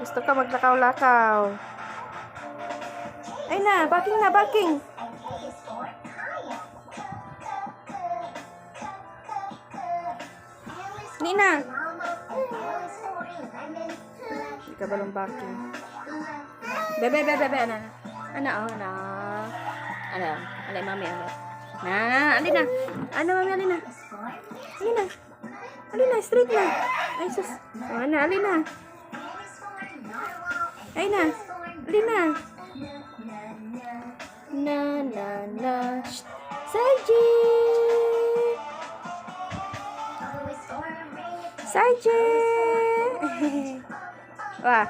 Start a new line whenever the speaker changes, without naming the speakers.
Gusto ka maglakaw-lakaw. Ay na, barking na, barking. Nina. Hindi ka balong barking. Bebe, ano. Ano. Alay, mami, alay. Alin na. Ano, mami, alin na. Alin na, straight na. Ay, sus. Alin na. Ay na. Alin na. Na. Saji. Wah.